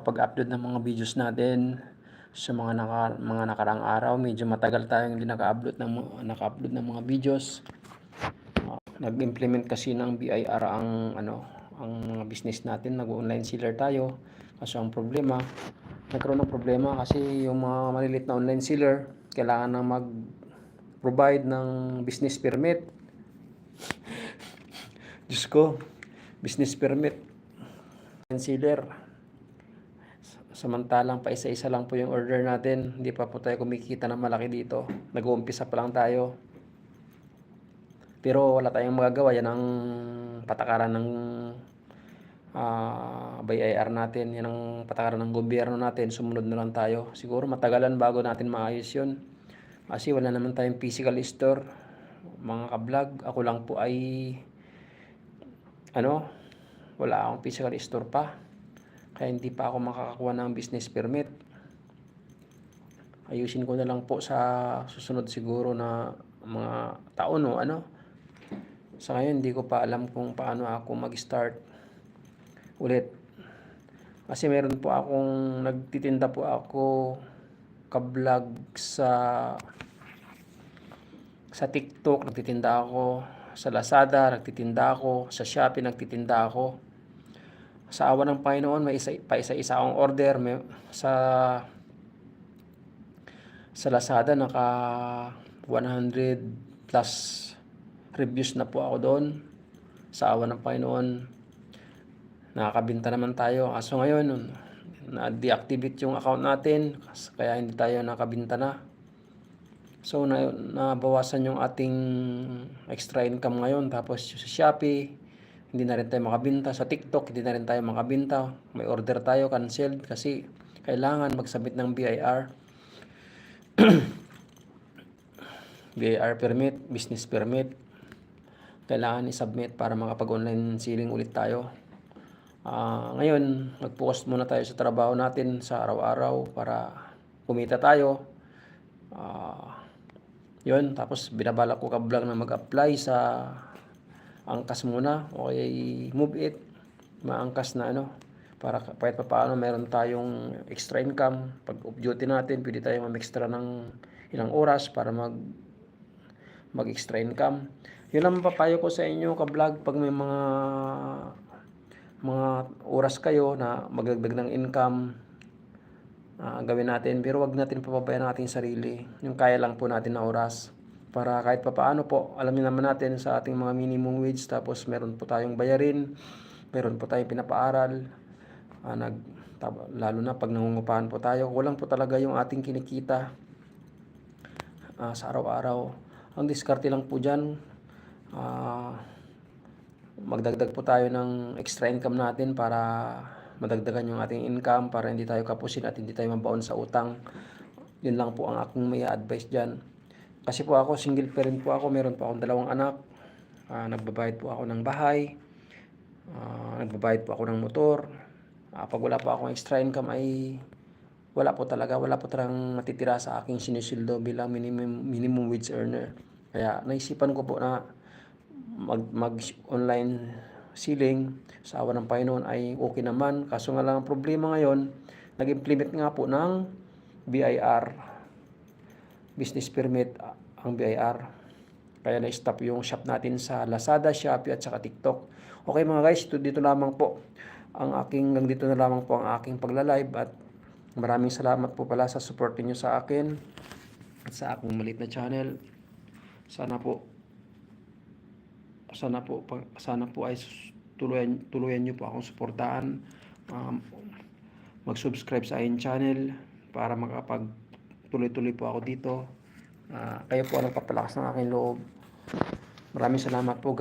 Pag-upload ng mga videos natin sa mga nakaraang araw, medyo matagal tayong hindi naka-upload ng mga videos. Nag-implement kasi ng BIR ang mga business natin, nag-online seller tayo. Kaso ang nagkaroon ng problema kasi yung mga maliliit na online seller kailangan na mag-provide ng business permit. Diyos ko, business permit online seller. Samantalang pa isa-isa lang po yung order natin, hindi pa po tayo kumikita ng malaki dito. Nag-uumpisa pa lang tayo. Pero wala tayong magagawa, yan ang patakaran ng BIR natin, yan ang patakaran ng gobyerno natin, sumunod na lang tayo. Siguro matagalan bago natin maayos yun. Kasi wala naman tayong physical store, mga ka-vlog. Ako lang po ay wala akong physical store pa. Kaya hindi pa ako makakakuha ng business permit. Ayusin ko na lang po sa susunod siguro na mga taon o Sa ngayon, hindi ko pa alam kung paano ako mag-start ulit. Kasi meron po akong nagtitinda po ako ka-vlog sa TikTok, nagtitinda ako sa Lazada, nagtitinda ako sa Shopee, nagtitinda ako. Sa awa ng Panginoon, may isa-isa akong order. Sa Lazada, naka 100 plus reviews na po ako doon. Sa awa ng Panginoon, nakakabenta naman tayo. Kaso ngayon, na-deactivate yung account natin, kaya hindi tayo nakabenta na. So, nabawasan yung ating extra income ngayon. Tapos sa Shopee, hindi na rin tayo makabenta. Sa TikTok, hindi na rin tayo makabenta. May order tayo, canceled kasi kailangan mag-submit ng BIR. BIR permit, business permit. Kailangan i-submit para makapag-online selling ulit tayo. Ngayon, mag-focus muna tayo sa trabaho natin sa araw-araw para kumita tayo. Yun, tapos binabalak ko ka-vlog na mag-apply sa angkas muna o move it, maangkas na para kahit pa paano meron tayong extra income. Pag off duty natin, pwede tayong mag-extra ng ilang oras para mag-extra income. Yun ang mapapayo ko sa inyo ka-vlog pag may mga oras kayo na magdagdag ng income, gawin natin. Pero wag natin papabayaan ang ating sarili, yung kaya lang po natin na oras, para kahit pa paano po, alamin naman natin sa ating mga minimum wage, tapos meron po tayong bayarin, meron po tayong pinapaaral, lalo na pag nangungupahan po tayo, kulang po talaga yung ating kinikita sa araw-araw. Ang diskarte lang po dyan, magdagdag po tayo ng extra income natin para madagdagan yung ating income, para hindi tayo kapusin at hindi tayo mabaon sa utang. Yun lang po ang aking may advice dyan. Kasi po ako, single parent po ako, meron po akong 2 anak. Nagbabayad po ako ng bahay, nagbabayad po ako ng motor. Pag wala po akong extra income ay wala po talagang matitira sa aking sinisildo bilang minimum wage earner. Kaya naisipan ko po na mag-online selling. Sa awa ng Panginoon ay okay naman. Kaso nga lang ang problema ngayon, nag-implement nga po ng BIR, business permit, ang BIR. Kaya na-stop yung shop natin sa Lazada, Shopee at saka TikTok. Okay mga guys, dito lamang po dito na lamang po ang aking pagla-live, at maraming salamat po pala sa support niyo sa akin at sa aking maliit na channel. Sana po ay tuluyan niyo po akong suportahan. Mag-subscribe sa aking channel para makapag-tuloy-tuloy po ako dito. Kayo po ang nagpapalakas ng aking loob. Maraming salamat po.